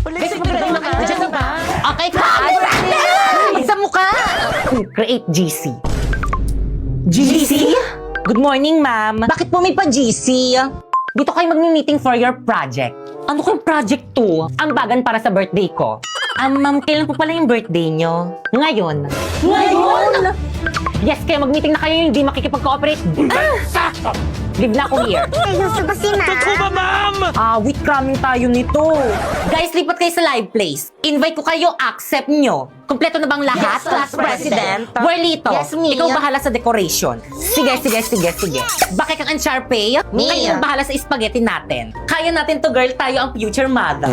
Guys, nandiyan na ba? Okay, class. Sa mukha. Create GC. GC? Good morning, ma'am. Bakit po may pa-GC? Dito kayo magmi-meeting for your project. Ano kayong project to? Ambagan para sa birthday ko. Ma'am, kailan po pala yung birthday nyo? Ngayon. Ngayon? Yes, kaya mag-meeting na kayo yung hindi makikipag-cooperate. Leave na ako here. Gusto ba si ma'am? Wait, cramming tayo nito. Guys, lipat kayo sa live place. Invite ko kayo, accept nyo. Kompleto na bang lahat? Yes, class president. Buerlito, Yes, me. ikaw bahala sa decoration. Sige. Bakit kang Uncharpay? Me. Kayo bahala sa spaghetti natin. Kaya natin to, girl. Tayo ang future mother.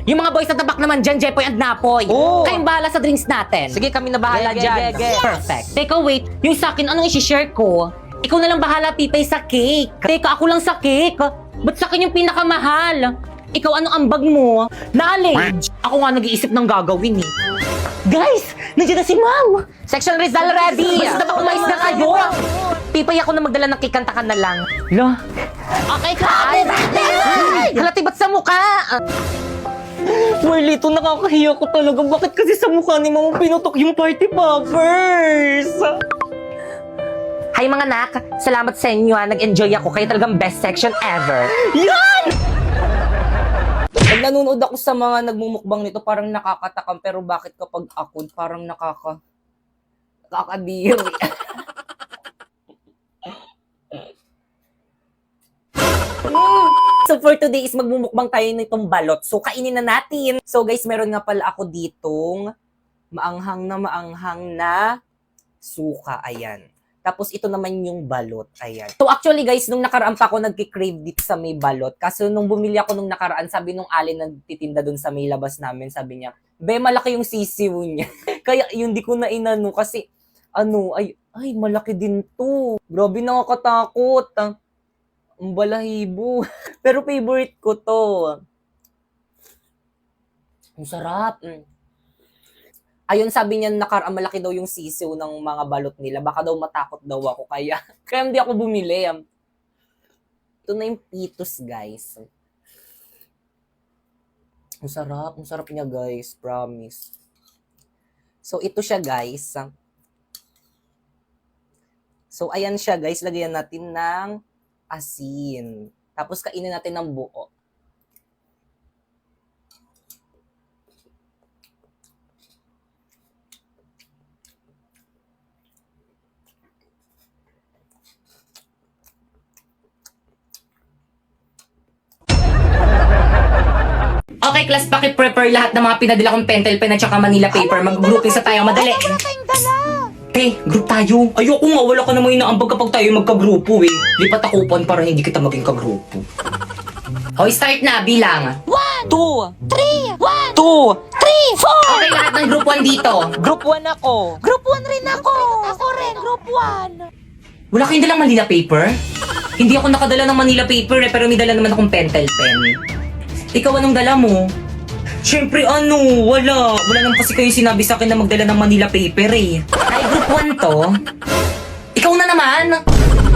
Yung mga boys sa tabak naman dyan, Jepoy and Napoy. Oo. Kayong bahala sa drinks natin. Sige, kami na bahala dyan. Perfect. Teka, wait. Yung sa akin, anong isi-share ko? Ikaw na lang bahala, Pipay, sa cake. Teka, ako lang sa cake. Ba't sa akin yung pinakamahal? Ikaw, anong ambag mo? Knowledge. Ako nga nag-iisip ng gagawin eh. Guys, nandiyan na si Ma'am. Section Rizal ready! Basta ba umayos na kayo? Pipay ako na magdala ng kikanta ka na lang. Lo. Okay, class. Halati ba't sa mukha? Marlito, nakakahiya ko talaga. Bakit kasi sa mukha ni Mama pinutok yung party poppers? Hi mga anak, salamat sa inyo ha. Nag-enjoy ako. Kayo talagang best section ever. Yan! Pag nanonood ako sa mga nagmumukbang nito, parang nakakatakam. Pero bakit kapag ako, parang nakakadiri. So for today is magmumukbang tayo nitong balot. So kainin na natin. So guys, meron nga pala ako ditong maanghang na suka. Ayan. Tapos ito naman yung balot. Ayan. So actually guys, nung nakaraan pa ako nagki-crave dito sa may balot. Kaso nung bumili ako nung nakaraan, sabi nung alin nagtitinda dun sa may labas namin, sabi niya, be, malaki yung sisiw niya. Kaya yun, di ko na inano kasi, ay, malaki din to. Grabe, nakakatakot. Ang balahibo. Pero favorite ko to. Ang sarap. Ayun, sabi niya nakaraan malaki daw yung sisiw ng mga balot nila. Baka daw matakot daw ako. Kaya hindi ako bumili. Ito na yung pitos, guys. Ang sarap niya, guys. Promise. So, ito siya, guys. So, ayan siya, guys. Lagyan natin ng asin. Tapos, kainin natin ng buo. Okay, class, paki-prepare lahat ng mga pinadala kong pentel pen at saka Manila paper. Mag-grouping sa tayo, madali. Wala kayong dala. Group tayo. Ayoko nga, wala ka namang inaambag kapag tayo magka-grupo eh. Lipat ako upuan para hindi kita maging ka-grupo. Okay, start na, bilang. 2, 3, 1, 2, 3, 4! Okay, lahat ng group 1 dito. Group 1 ako. Group 1 rin ako. Ako rin, group 1. Wala kayong dalang Manila paper? Hindi ako nakadala ng Manila paper eh, pero may dala naman akong pentel pen. Ikaw, anong dala mo? Siyempre, wala. Wala naman kasi kayo sinabi sa akin na magdala ng Manila paper eh. Ay, group 1 to. Ikaw na naman.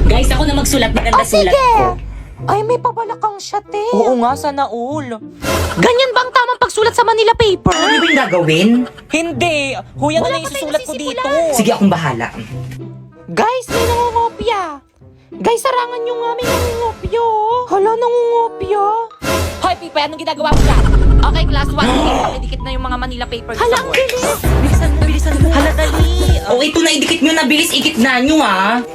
Guys, ako na magsulat. Maganda sulat ko. Ay, may pabalakang shot eh. Oo nga, sana all. Ganyan bang tamang pagsulat sa Manila paper? Ano ba yung gagawin? Hindi! Huya na Wala lang pa tayong isusulat ko nasisimulan. dito. Sige, akong bahala. Guys, may nangungopya. Guys, sarangan nyo nga, may nangungopya. Hala, nangungopya. Hoy, Pipay, anong ginagawa mo dyan? Okay, class 1. Pakidikit na yung mga Manila paper Hala, sa ang board. bilis. Bilisan mo. Hala, dali. O, ito na, idikit nyo na. Bilis, ikit na nyo ah.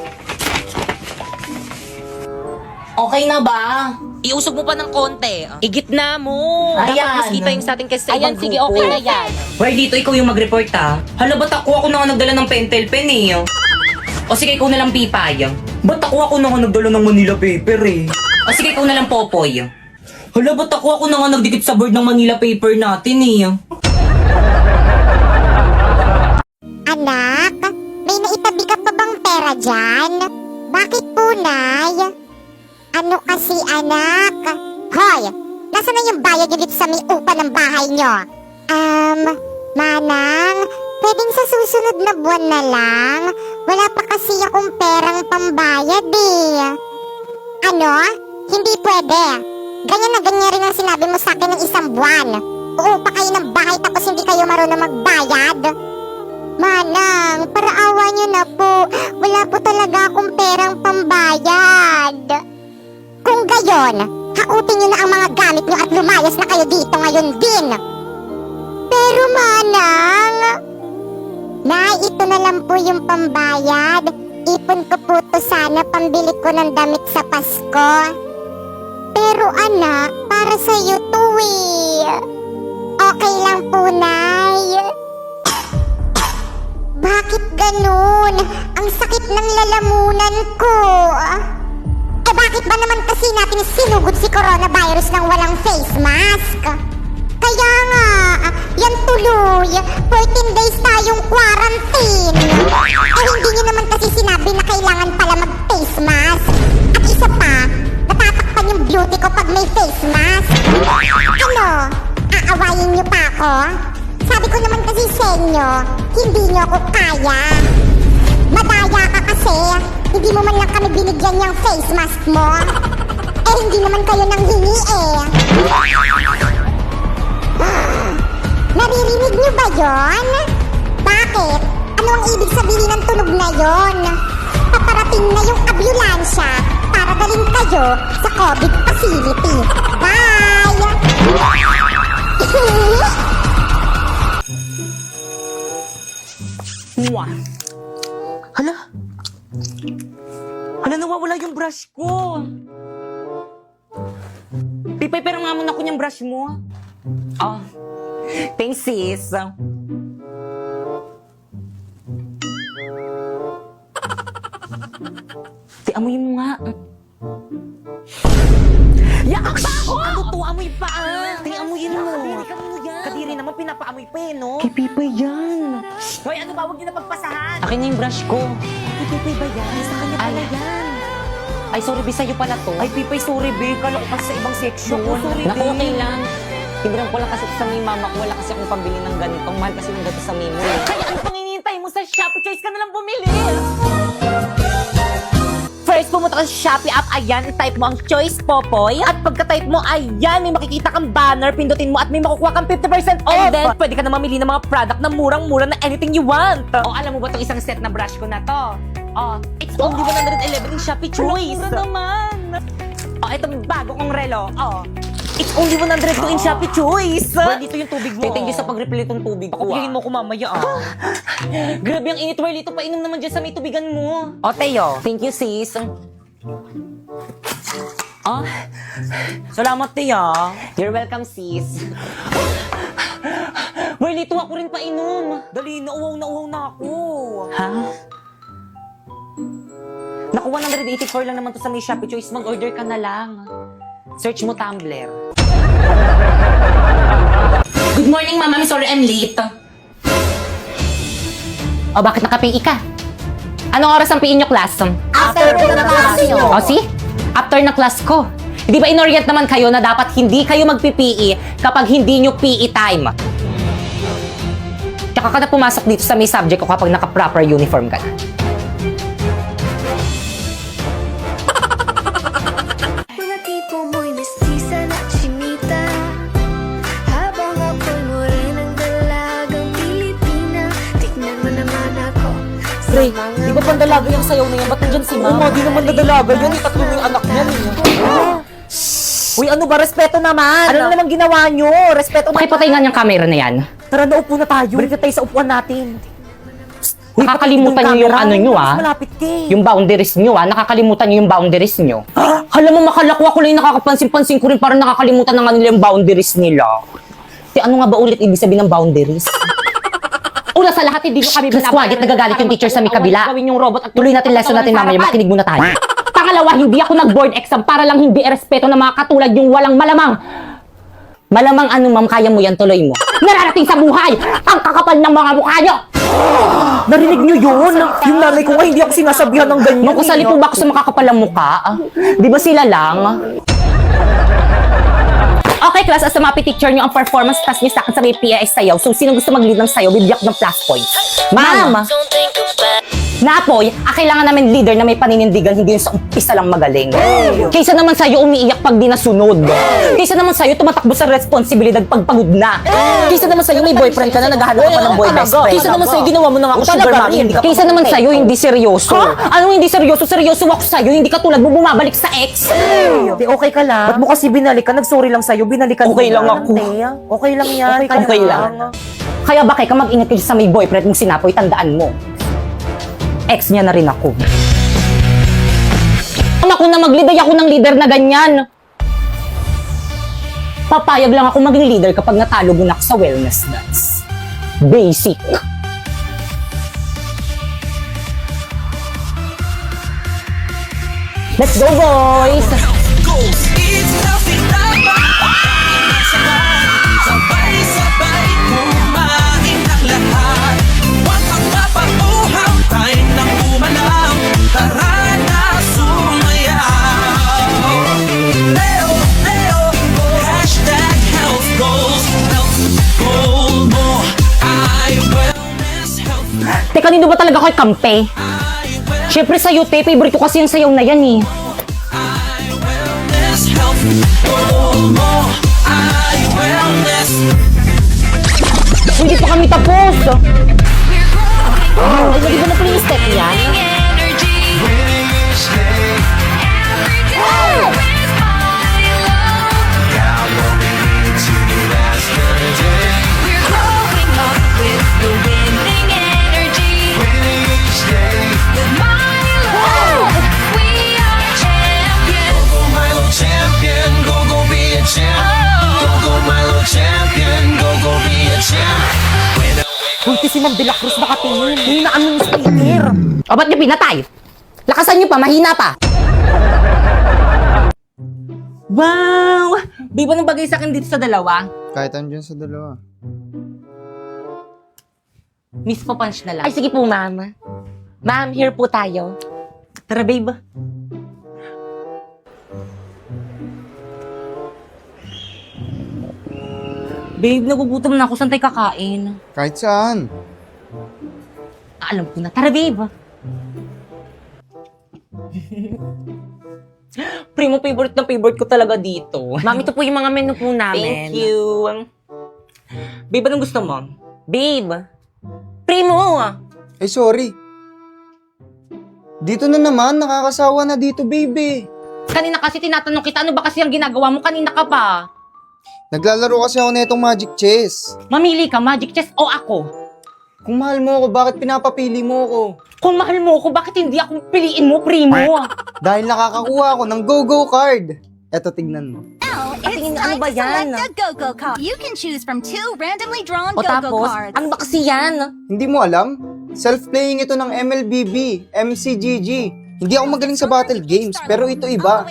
Okay na ba? Iusog mo pa ng konti. Igit na mo. Ayan. Dapat mas kita yung sa ating kasi sa Ayan, ibang sige, grupo. okay na yan. Well, dito ikaw yung mag-report ha. Hala, ba't ako na nga nagdala ng pentel pen eh. O sige, ikaw na lang Pipay. Ba't ako na nga nagdala ng Manila paper eh. O sige, ikaw na lang Popoy. Hala, ba't ako na nga nagdikit sa board ng Manila paper natin eh. Anak, may naitabi ka pa bang pera dyan? Bakit po, Nay? Ano kasi, anak? Hoy, nasaan na yung bayad nyo dito sa may upa ng bahay nyo? Manang, pwedeng sa susunod na buwan na lang. Wala pa kasi akong perang pambayad eh. Ano? Hindi pwede. Ganyan na ganyan rin ang sinabi mo sa akin ng isang buwan. Uupa kayo ng bahay tapos hindi kayo marunong magbayad? Manang, paraawa niyo na po. Wala po talaga akong perang pambayad. Kung gayon, hakutin niyo na ang mga gamit niyo at lumayas na kayo dito ngayon din. Pero Manang, Nay, ito na lang po yung pambayad. Ipon ko po to sana pambili ko ng damit sa Pasko. Pero anak, para sa'yo to eh. Okay lang po, Nay. Bakit ganun? Ang sakit ng lalamunan ko. Eh bakit ba naman kasi natin sinugod si coronavirus ng walang face mask? Kaya nga, yan tuloy, 14 days tayong quarantine. Eh hindi nyo naman kasi sinabi na kailangan pala mag-face mask. At isa pa, natatakpan yung beauty ko pag may face mask. Ano, aawayin nyo pa ako? Sabi ko naman kasi sa inyo, hindi nyo ako kaya. Madaya ka kasi, hindi mo man lang kami binigyan yung face mask mo. Eh hindi naman kayo nang hingi eh. Naririnig niyo ba yon? Bakit? Ano ang ibig sabihin ng tunog na yon? Paparating na yung ambulansya para dalhin kayo sa COVID facility. Bye! Mwah. Hala? Hala, nawawala yung brush ko. Pipay, pero nga muna ko niyang brush mo. Oh. Thanks, sis. Amoyin mo nga. Yaak pa ako! Ano to? Amoy pa ah! Amoyin mo. Kadiri ka mo yan. Kadiri naman, pinapaamoy pa eh, no? Kay Pipay yan. Hoy, ano ba? Huwag niyo na pagpasahan. Akin na yung brush ko. Kay Pipay ba yan? Sa kanya pala yan. Ay, sorry, Bi, sa'yo pala to. Ay, Pipay, sorry, be. Kala ko kasi sa ibang section. Sorry, Naku, be. okay lang. Tibiran ko lang kasi sa may mama ko. Wala kasi akong pambili ng ganitong. Mahal kasi yung gato sa Mimo. Kaya ano pang hinihintay mo sa Shopee? Choice ka na lang bumili. First, pumunta ka sa Shopee app. Ayan, type mo ang Choice Popoy. At pagka-type mo, ayan, may makikita kang banner. Pindutin mo at may makukuha kang 50% off. And then, pwede ka na mamili ng mga product na murang-mura na anything you want. O, alam mo ba itong isang set na brush ko na to? Oh, it's only 111 in Shopee Choice. Mura naman. Oh, itong bago kong relo. Oh, it's only 102 in Shopee Choice. Well, dito yung tubig mo. Thank you sa pag-refill itong tubig ko. Pakupihin mo ko mamaya, Grabe ang init, Whirlito. Painom naman dyan sa may tubigan mo. O, Teo. Thank you, sis. Ah, Salamat, Tia. you're welcome, sis. Whirlito, ako rin painom. Dali, nauhaw na ako. Ha? Naku, 184 lang naman to sa may Shopee Choice. Mag-order ka na lang. Search mo Tumblr. Good morning, Mama. I'm sorry I'm late. O, bakit naka-PE ka? Anong oras ang PE nyo, class? After po na klase nyo. O, see? After na class ko. Hindi ba inorient naman kayo na dapat hindi kayo magpi-PE kapag hindi nyo PE time? Tsaka ka na pumasok dito sa may subject ko kapag naka-proper uniform ka na. Mga tipo mo'y mestiza na chinita, habang ako'y morenang dalagang Pilipina. Tignan mo naman ako sa Pre, mga di ba pandalaga yung sayaw na yan? Ba't nandyan si Mama? Di naman nadalaga yan. Tatlo na yung anak niyan. Uy, ano ba? Respeto naman. Ano naman ginawa nyo? Respeto naman. Pakipatay nga niyang camera na yan. Tara, naupo na tayo. Balik na tayo sa upuan natin. Nakakalimutan niyo yung ano nyo, ah. Malapit ka eh. Yung boundaries nyo, ah. Nakakalimutan niyo yung boundaries nyo. Hala mo, makalakwa ko lang yung nakakapansin-pansin ko rin parang nakakalimutan na nga nila yung boundaries nila. Ano nga ba ulit ibig sabihin ng boundaries? Una sa lahat, hindi nyo kami binabayaran. Nagagalit yung teacher sa may kabila. Gawin yung robot at tuloy natin lesson natin mamaya. Makinig muna tayo. Pangalawa, hindi ako nag-board exam para lang hindi erespeto ng mga katulad yung walang malamang. Malamang ano, ma'am, kaya mo yan, tuloy mo. Nararating sa buhay! Ang kakapal ng mga mukha nyo! Narinig nyo yun? Yung nanay ko nga hindi ako sinasabihan ng ganyan. Makusali po ba ako sa makakapal ng mukha? Di ba sila lang? Okay, class, as a mapi teacher nyo ang performance task nyo sa akin sa may PIS sayaw. So, sino gusto mag-lead ng sayaw, bibigyan ko ng plus points. Ma'am! Don't think about Napoy, kailangan namin leader na may paninindigan, hindi yung sa umpisa lang magaling. Kaysa naman sa'yo umiiyak pag di nasunod. Kaysa naman sa'yo tumatakbo sa responsibilidad pag pagod na. Kaysa naman sa'yo may boyfriend ka na, naghahanap ka pa ng boy best friend. Kaysa naman sa'yo ginawa mo na nga ako sugar mommy, hindi ka pa Kaysa naman sa'yo hindi seryoso. Anong hindi seryoso? Seryoso ako sa'yo, hindi ka tulad mo bumabalik sa ex. Di okay ka lang? Ba't mo kasi binalikan? Nag-sorry lang sa'yo, binalikan Okay mo lang na. ako. Okay lang yan. Okay lang. Kaya bakit ka mag-ingat kayo sa may boyfriend mong sinapoy, tandaan mo. Ex niya na rin ako. Ako na mag-lead, ako ng leader na ganyan. Papayag lang ako maging leader kapag natalo mo na ako sa wellness dance. Basic. Let's go, boys! It's healthy dapat sabay-sabay kumain ang lahat. Huwag kang mapauhaw, kain ng umalam. Tara na sumayaw. Leo, Leo, hashtag health goals. Health goal mo ay wellness health. Teka, nindo ba talaga kayo kampe? Siyempre sa'yo, te. Favorite ko kasi yung sayaw na yan, eh. Wellness health goal mo ay wellness. Hindi pa kami tapos. Ay, hindi ba na pala yung step yan? Milo champion, go go be a champ. Go go Milo champion, go go be a champ. Hulti si Ma'am De La Cruz nakatingin. Hinaan mo yung speaker. O, ba't niyo pinatay? Lakasan niyo pa, mahina pa. Wow! Di ba nang bagay sa akin dito sa dalawa? Kahit andyan sa dalawa. Miss po punch na lang. Ay, sige po, ma'am. Ma'am, here po tayo. Tara, babe. Babe, nagugutom na ako. Saan tayo kakain? Kahit saan. Alam ko na. Tara, babe. Primo, favorite na favorite ko talaga dito. Ma'am, ito po yung mga menu po namin. Thank you. Babe, anong gusto mo? Babe. Primo! Eh, sorry. Dito na naman, nakakasawa na dito, baby. Kanina kasi tinatanong kita, ano ba kasi ang ginagawa mo? Kanina ka pa. Naglalaro kasi ako netong Magic Chess. Mamili ka, Magic Chess o ako? Kung mahal mo ako, bakit pinapapili mo ako? Kung mahal mo ako, bakit hindi ako piliin mo, Primo? Dahil nakakakuha ako ng Go-Go card. Eto, tignan mo. Tingin, ano ba yan? Select a Go-Go card. You can choose from 2 randomly drawn O Go-Go tapos, cards. ano ba kasi yan? Hindi mo alam? Self-playing ito ng MLBB, MCGG. Hindi ako magaling sa battle games, pero ito iba.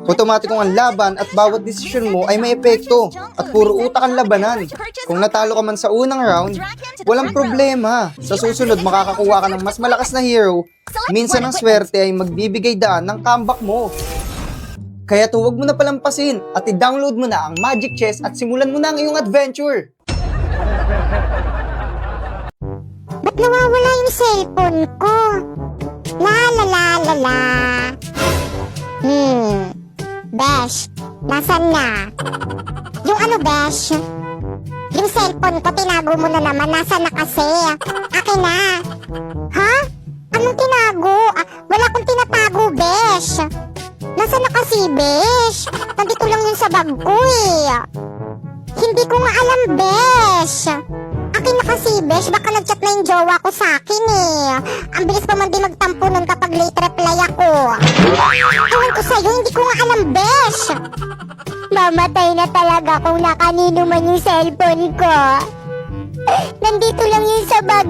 Otomatikong ang laban at bawat desisyon mo ay may epekto at puro utak ang labanan. Kung natalo ka man sa unang round, walang problema. Sa susunod, makakakuha ka ng mas malakas na hero. Minsan ang swerte ay magbibigay daan ng comeback mo. Kaya huwag mo na palampasin at i-download mo na ang Magic Chess at simulan mo na ang iyong adventure. Ba't nawawala yung cellphone ko? La la la la la. Besh, nasan na? Yung ano, Besh? Yung cellphone ko, tinago mo na naman. Nasaan na kasi? Akin na. Ha? Anong tinago? Wala akong tinatago, Besh. Nasaan na kasi, Besh? Nandito lang yun sa bag ko eh. Hindi ko nga alam, Besh. Akin na kasi, Besh. Baka nag-chat na yung jowa ko sa akin eh. Ang bilis pa man din magtampo nun kapag late reply ako. Ewan ko sa'yo, hindi ko nga alam, Besh. Mamatay na talaga kung nakanino man yung cellphone ko. Nandito lang yun sa bag.